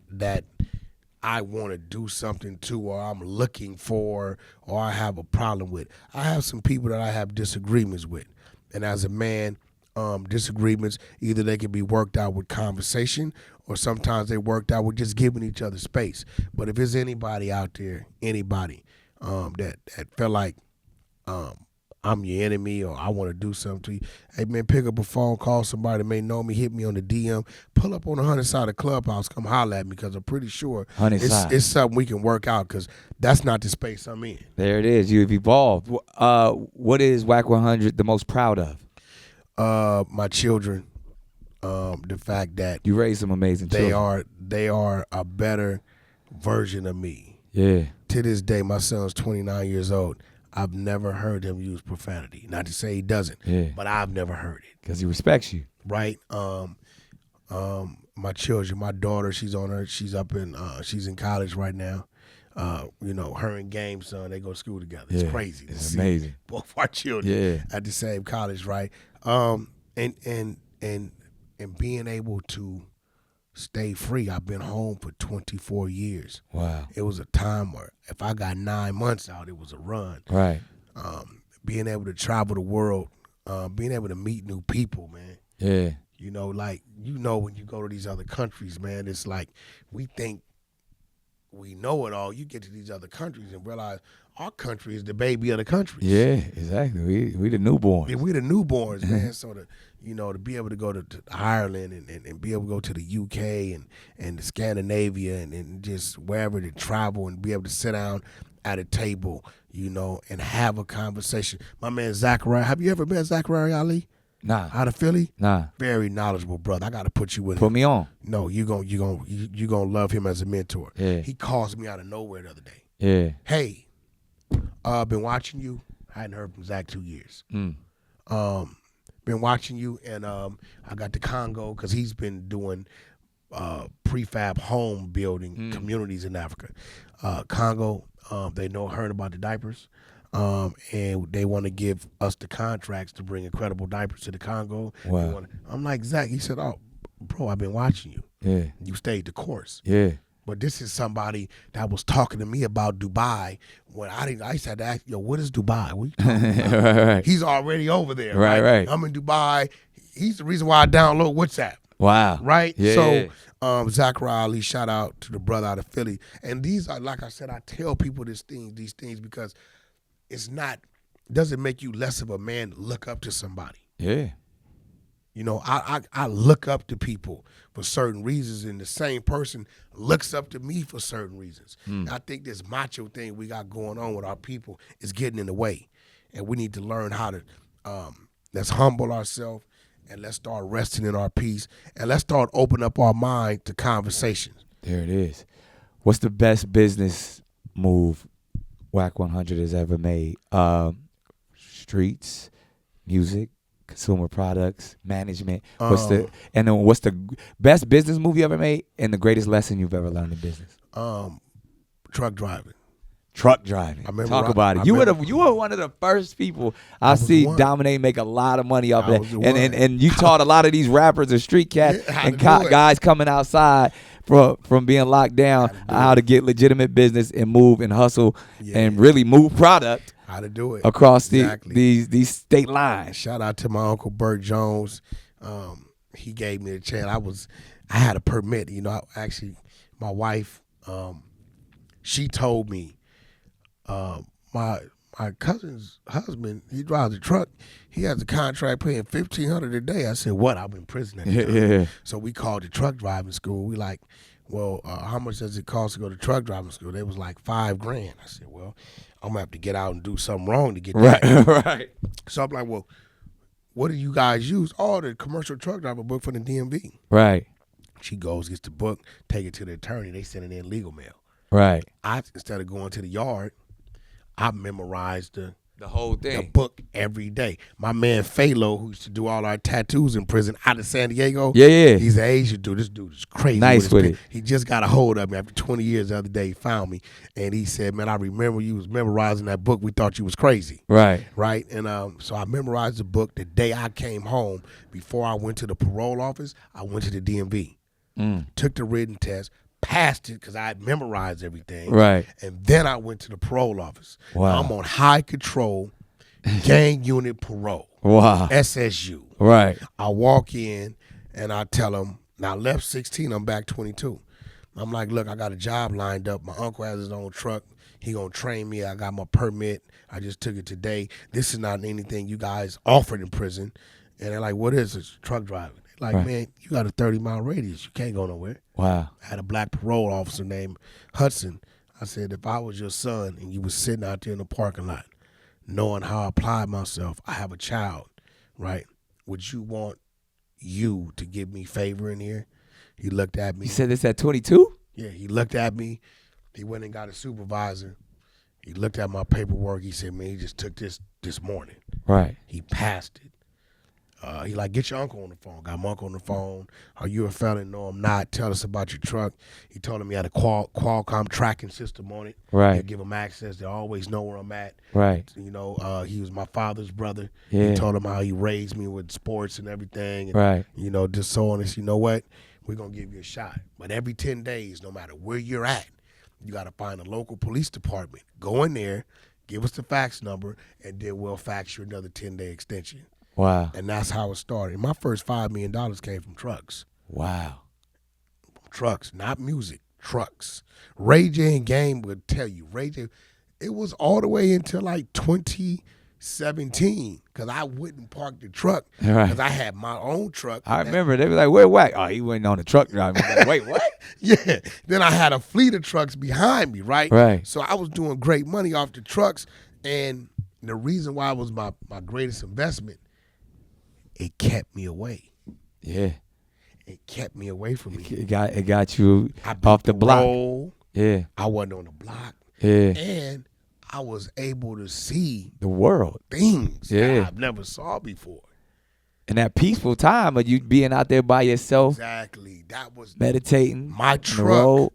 I want to do something to or I'm looking for or I have a problem with. I have some people that I have disagreements with. And as a man, disagreements, either they can be worked out with conversation or sometimes they worked out with just giving each other space. But if there's anybody out there, that felt like I'm your enemy or I want to do something to you, hey, man, pick up a phone, call somebody that may know me, hit me on the DM, pull up on the 100 side of Clubhouse, come holler at me because I'm pretty sure it's something we can work out because that's not the space I'm in.
There it is. You've evolved. What is Wack 100 the most proud of?
My children. The fact that
you raised some amazing children.
They are a better version of me.
Yeah.
To this day, my son's 29 years old. I've never heard him use profanity. Not to say he doesn't, but I've never heard it.
Because he respects you.
Right. My children, my daughter, she's in college right now. Her and Game son, they go to school together. It's crazy.
It's amazing.
Both our children at the same college, right? And being able to stay free. I've been home for 24 years.
Wow.
It was a time where if I got 9 months out, it was a run.
Right.
Being able to travel the world, being able to meet new people, man.
Yeah.
When you go to these other countries, man, it's like we think we know it all. You get to these other countries and realize our country is the baby of the countries.
Yeah, exactly. We the newborns.
Yeah, we the newborns, man. So to be able to go to Ireland and be able to go to the UK and Scandinavia and just wherever to travel and be able to sit down at a table, and have a conversation. My man Zachariah, have you ever met Zachariah Ali?
Nah.
Out of Philly?
Nah.
Very knowledgeable brother. I got to put you with him.
Put me on.
No, you gonna love him as a mentor.
Yeah.
He calls me out of nowhere the other day.
Yeah.
Hey, been watching you. I hadn't heard from Zach 2 years. Been watching you, and I got the Congo because he's been doing prefab home building communities in Africa. Congo, they heard about the diapers. And they want to give us the contracts to bring incredible diapers to the Congo.
Wow.
I'm like, Zach, he said, oh, bro, I've been watching you.
Yeah.
You stayed the course.
Yeah.
But this is somebody that was talking to me about Dubai when I said, what is Dubai? What are you talking about?
Right.
He's already over there.
Right.
I'm in Dubai. He's the reason why I download WhatsApp.
Wow.
Right?
Yeah.
So Zachariah Ali, shout out to the brother out of Philly. And these are, like I said, I tell people these things because doesn't make you less of a man to look up to somebody.
Yeah.
You know, I look up to people for certain reasons, and the same person looks up to me for certain reasons. I think this macho thing we got going on with our people is getting in the way, and we need to learn how to let's humble ourselves, and let's start resting in our peace, and let's start opening up our mind to conversations.
There it is. What's the best business move Wack 100 has ever made? Streets, music, consumer products, management. What's the best business move you ever made, and the greatest lesson you've ever learned in business?
Truck driving.
Truck driving. Talk about it. You were one of the first people I see dominate, make a lot of money off of that. And you taught a lot of these rappers and street cats and guys coming outside from being locked down how to get legitimate business and move and hustle and really move product.
How to do it
across these state lines.
Shout out to my Uncle Bert Jones. He gave me a chance. I had a permit. You know, actually, my wife, she told me, my cousin's husband, he drives a truck. He has a contract paying $1,500 a day. I said, what? I'm in prison at the time.
Yeah.
So we called the truck driving school. We like, well, how much does it cost to go to truck driving school? They was like $5,000. I said, well, I'm gonna have to get out and do something wrong to get that.
Right.
So I'm like, well, what do you guys use? Oh, the commercial truck driver book for the DMV.
Right.
She goes, gets the book, take it to the attorney. They send it in legal mail.
Right.
Instead of going to the yard, I memorized
the whole thing,
the book every day. My man Phalo, who used to do all our tattoos in prison out of San Diego.
Yeah.
He's an Asian dude. This dude is crazy.
Nice with it.
He just got a hold of me after 20 years the other day. He found me, and he said, man, I remember you was memorizing that book. We thought you was crazy.
Right.
And so I memorized the book. The day I came home, before I went to the parole office, I went to the DMV, took the written test, passed it because I had memorized everything.
Right.
And then I went to the parole office.
Wow.
I'm on high control, gang unit parole.
Wow.
SSU.
Right.
I walk in and I tell them, now left 16, I'm back 22. I'm like, look, I got a job lined up. My uncle has his own truck. He gonna train me. I got my permit. I just took it today. This is not anything you guys offered in prison. And they're like, what is this? Truck driving. Like, right. Man, you got a 30-mile radius. You can't go nowhere.
Wow.
I had a black parole officer named Hudson. I said, if I was your son and you was sitting out there in the parking lot, knowing how I applied myself, I have a child, right? Would you want you to give me favor in here? He looked at me.
You said this at 22?
Yeah, he looked at me. He went and got a supervisor. He looked at my paperwork. He said, man, he just took this morning.
Right.
He passed it. He like, get your uncle on the phone. Got my uncle on the phone. Are you a felon? No, I'm not. Tell us about your truck. He told him he had a Qualcomm tracking system on it.
Right.
He'll give him access. They always know where I'm at.
Right.
You know, he was my father's brother.
Yeah.
He told him how he raised me with sports and everything. And,
right.
You know, just so on. You know what? We're going to give you a shot. But every 10 days, no matter where you're at, you got to find a local police department. Go in there, give us the fax number, and then we'll fax you another 10-day extension.
Wow.
And that's how it started. My first $5 million came from trucks.
Wow.
Trucks, not music, trucks. Ray J and Game would tell you. Ray J, it was all the way until like 2017 because I wouldn't park the truck because I had my own truck.
I remember they were like, where Wack? Oh, he went on the truck driving. Like, wait, what?
Yeah. Then I had a fleet of trucks behind me, right?
Right.
So I was doing great money off the trucks. And the reason why it was my greatest investment, it kept me away.
Yeah.
It kept me away from me.
It got you off the block. Yeah.
I wasn't on the block.
Yeah.
And I was able to see
the world.
Things that I've never saw before.
And that peaceful time of you being out there by yourself.
Exactly. That was
meditating.
My truck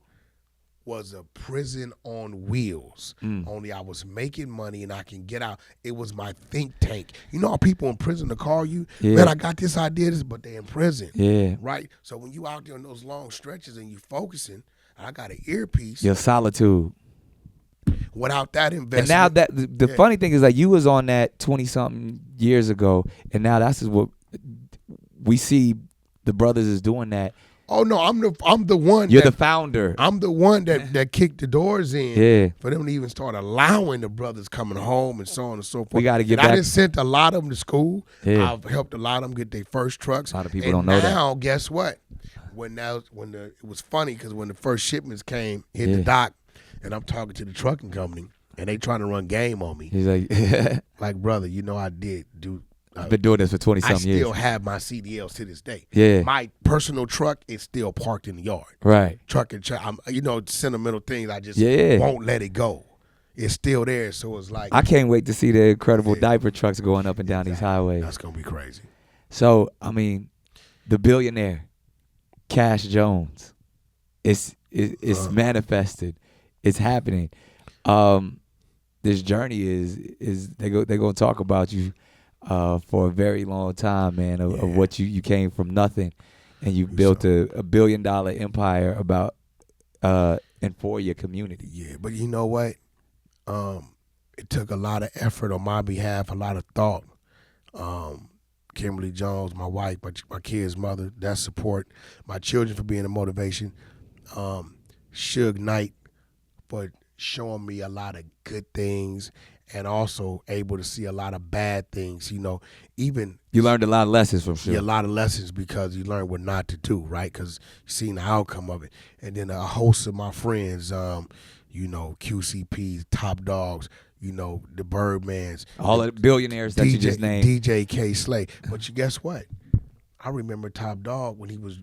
was a prison on wheels. Only I was making money and I can get out. It was my think tank. You know how people in prison to call you? Yeah. Man, I got this idea, but they're in prison.
Yeah.
Right? So when you out there on those long stretches and you focusing, I got an earpiece.
Your solitude.
Without that investment.
And now that the funny thing is like you was on that 20-something years ago, and now that's what we see the brothers is doing that
Oh no, I'm the one.
You're the founder.
I'm the one that kicked the doors in.
Yeah.
For them to even start allowing the brothers coming home and so on and so forth.
We got to get
and
back.
I just sent a lot of them to school.
Yeah.
I've helped a lot of them get their first trucks.
A lot of people
and
don't know that.
Now, guess what? It was funny because when the first shipments came, hit the dock, and I'm talking to the trucking company, and they trying to run game on me.
He's like,
like, brother, you know I did do.
I've been doing this for 20-some years.
I still have my CDLs to this day.
Yeah.
My personal truck is still parked in the yard.
Right.
Truck and I'm, sentimental things. I just
Yeah.
won't let it go. It's still there, so it's like
I can't wait to see the incredible diaper trucks going up and down these highways.
That's gonna be crazy.
So, I mean, the billionaire, Cash Jones, it's manifested. It's happening. This journey is they're gonna talk about you for a very long time, man, of what you came from nothing and you built a $1 billion empire about and for your community.
Yeah, but you know what? It took a lot of effort on my behalf, a lot of thought. Kimberly Jones, my wife, my kid's mother, that support, my children for being a motivation. Suge Knight for showing me a lot of good things and also able to see a lot of bad things. Even
you learned a lot of lessons from Suge.
Yeah, a lot of lessons because you learn what not to do, right? Because you seen the outcome of it. And then a host of my friends, QCPs, Top Dogs, the Birdmans.
All the billionaires that you just named.
DJ K. Slay. But guess what? I remember Top Dog when he was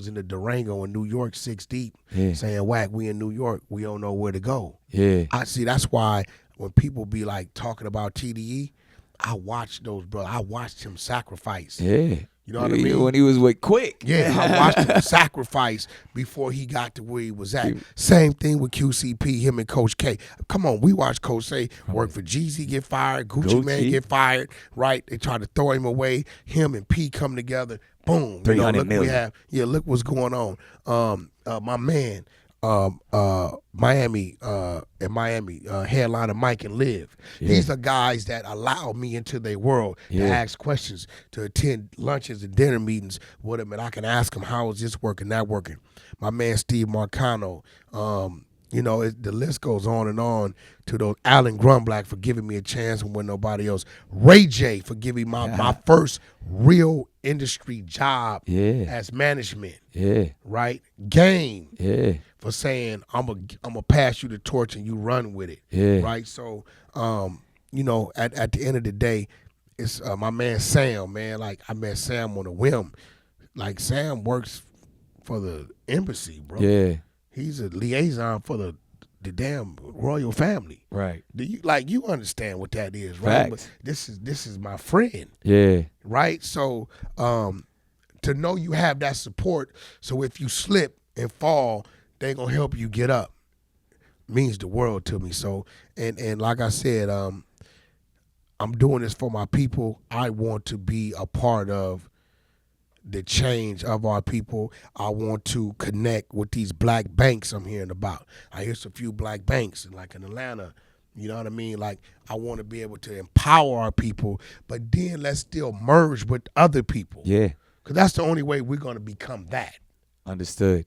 in the Durango in New York, 6 deep, saying, "Wack, we in New York, we don't know where to go."
Yeah.
I see. That's why when people be like talking about TDE, I watched those brothers. I watched him sacrifice.
Yeah.
You know what I mean?
When he was quick.
Yeah, I watched him sacrifice before he got to where he was at. Same thing with QCP, him and Coach K. Come on, we watched Coach K work for Jeezy, get fired, Gucci Mane get fired, right? They tried to throw him away. Him and P come together. Boom.
$300 million.
We have. Yeah, look what's going on. My man, Miami, headliner Mike and Liv.
Yeah.
These are guys that allow me into their world to ask questions, to attend lunches and dinner meetings with them, and I can ask them, how is this working, that working? My man Steve Marcano, the list goes on and on, to those Alan Grunblack for giving me a chance when nobody else. Ray J for giving my first real industry job as management.
Yeah.
Right? Game.
Yeah.
For saying I'm a pass you the torch and you run with it.
Yeah.
Right? So at the end of the day, it's my man Sam, man. Like, I met Sam on a whim. Like, Sam works for the embassy, bro.
Yeah.
He's a liaison for the damn royal family.
Right.
Do you understand what that is, right?
Facts.
But this is my friend.
Yeah.
Right? So to know you have that support, so if you slip and fall, they gonna help you get up, means the world to me. So and like I said, I'm doing this for my people. I want to be a part of the change of our people. I want to connect with these black banks I'm hearing about. I hear a few black banks like in Atlanta. You know what I mean? Like, I want to be able to empower our people, but then let's still merge with other people.
Yeah.
Because that's the only way we're going to become that.
Understood.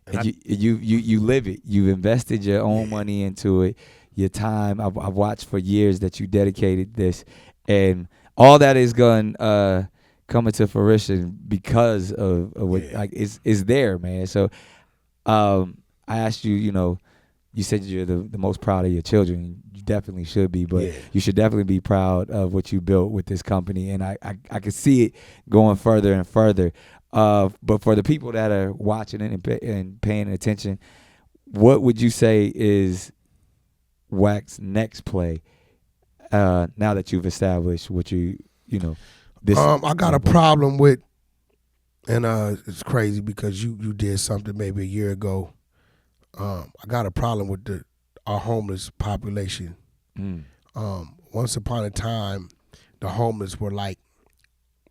And you live it. You've invested your own money into it, your time. I've watched for years that you dedicated this, and all that is going come into fruition because of what is there, man. So I asked you, you said you're the most proud of your children. You definitely should be, but you should definitely be proud of what you built with this company, and I could see it going further and further. But for the people that are watching it and paying attention, what would you say is Wack's next play now that you've established what this?
I got a problem with, and it's crazy because you did something maybe a year ago. I got a problem with our homeless population. Once upon a time, the homeless were like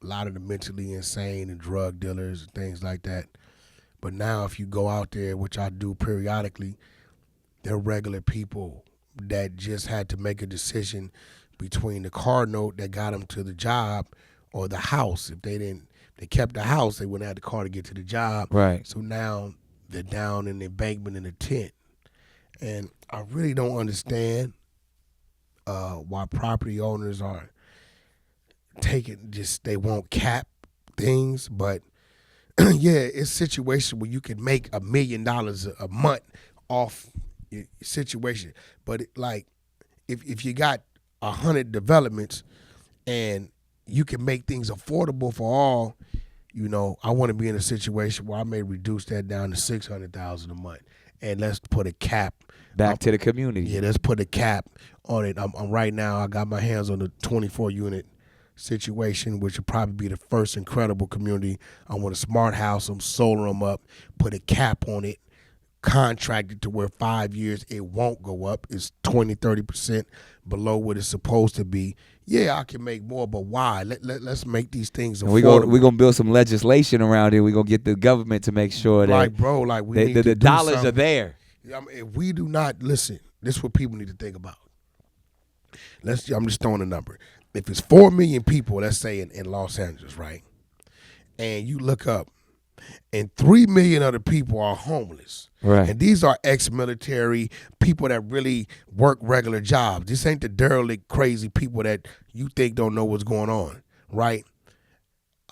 a lot of the mentally insane and drug dealers and things like that. But now if you go out there, which I do periodically, they're regular people that just had to make a decision between the car note that got them to the job or the house. If they they kept the house, they wouldn't have the car to get to the job.
Right.
So now they're down in the embankment in the tent. And I really don't understand why property owners are they won't cap things. But yeah, it's a situation where you can make $1 million a month off your situation. But if you got 100 developments and you can make things affordable for all, I want to be in a situation where I may reduce that down to $600,000 a month, and let's put a cap
back to the community.
Yeah, let's put a cap on it. I'm right now. I got my hands on the 24 unit situation, which will probably be the first incredible community. I want a smart house. I'm solar them up, put a cap on it, contracted to where 5 years it won't go up. It's 20-30% below what it's supposed to be. Yeah, I can make more, but why? Let's make these things affordable.
We're gonna build some legislation around it. We're gonna get the government to make sure that
we need
the dollars are there.
If we do not listen, this is what people need to think about. I'm just throwing a number. If it's 4 million people, let's say in Los Angeles, right? And you look up, and 3 million of the people are homeless.
Right.
And these are ex-military people that really work regular jobs. This ain't the derelict, crazy people that you think don't know what's going on, right?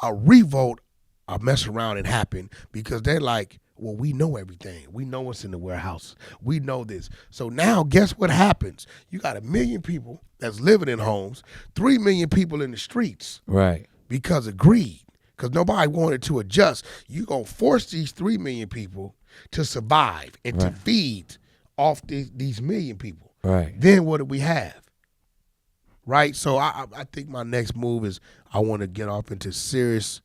A revolt, a mess around and happen because they're like, well, we know everything. We know what's in the warehouse. We know this. So now guess what happens? You got 1 million people that's living in homes, 3 million people in the streets.
Right.
Because of greed. Because nobody wanted to adjust. You're going to force these 3 million people to survive and to feed off these million people.
Right.
Then what do we have? Right? So I think my next move is I want to get off into serious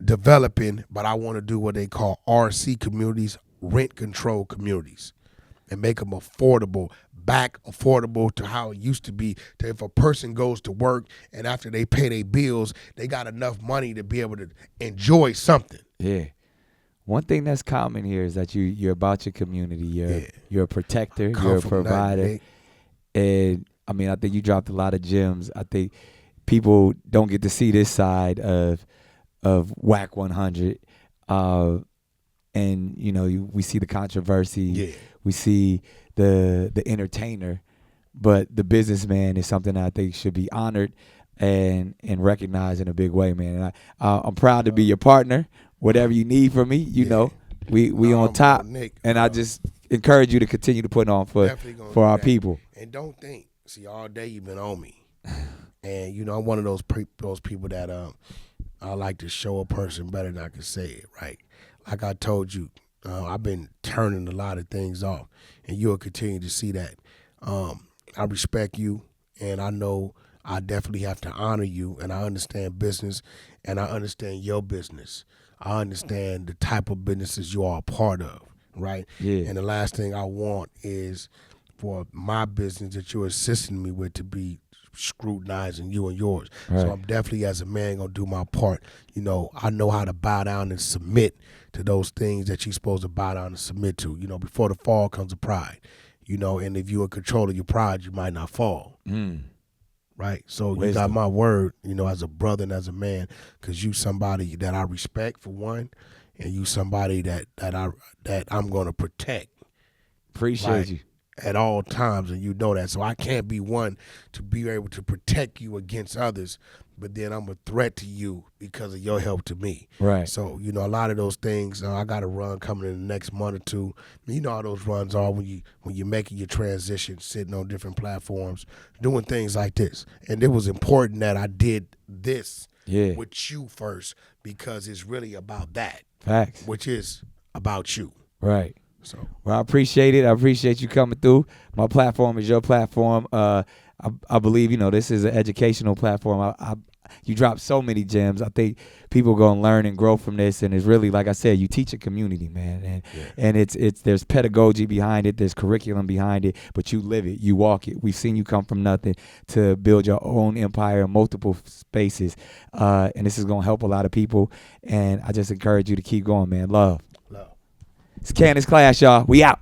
developing, but I want to do what they call RC communities, rent control communities, and make them affordable, back affordable to how it used to be. To if a person goes to work and after they pay their bills, they got enough money to be able to enjoy something.
Yeah. One thing that's common here is that you're about your community. You're a protector. You're a provider. And I mean, I think you dropped a lot of gems. I think people don't get to see this side of Wack 100. And we see the controversy.
Yeah.
We see the entertainer, but the businessman is something that I think should be honored and recognized in a big way, man. And I'm proud to be your partner. Whatever you need from me, we on top.
Nick,
and I just encourage you to continue to put on for our people.
And don't think, see, all day you've been on me, and I'm one of those people that I like to show a person better than I can say it. Right, like I told you, I've been turning a lot of things off, and you'll continue to see that. I respect you, and I know I definitely have to honor you, and I understand business, and I understand your business. I understand the type of businesses you are a part of, right?
Yeah.
And the last thing I want is for my business that you're assisting me with to be scrutinizing you and yours.
Right.
So I'm definitely, as a man, going to do my part. I know how to bow down and submit to those things that you're supposed to bow down and submit to. Before the fall comes a pride. And if you're in control of your pride, you might not fall. Right? So
Wisdom.
You got my word, as a brother and as a man, because you somebody that I respect, for one, and you somebody that I'm going to protect.
Appreciate you.
At all times, and you know that. So I can't be one to be able to protect you against others, but then I'm a threat to you because of your help to me.
Right.
So, a lot of those things, I got a run coming in the next month or two. You know how those runs are when you're making your transition, sitting on different platforms, doing things like this. And it was important that I did this with you first, because it's really about that. Facts. Which is about you.
Right.
So,
well, I appreciate it. I appreciate you coming through. My platform is your platform. I believe, this is an educational platform. You drop so many gems. I think people are going to learn and grow from this. And it's really, like I said, you teach a community, man. And it's there's pedagogy behind it. There's curriculum behind it. But you live it. You walk it. We've seen you come from nothing to build your own empire in multiple spaces. And this is going to help a lot of people. And I just encourage you to keep going, man. Love. It's Candace Class, y'all. We out.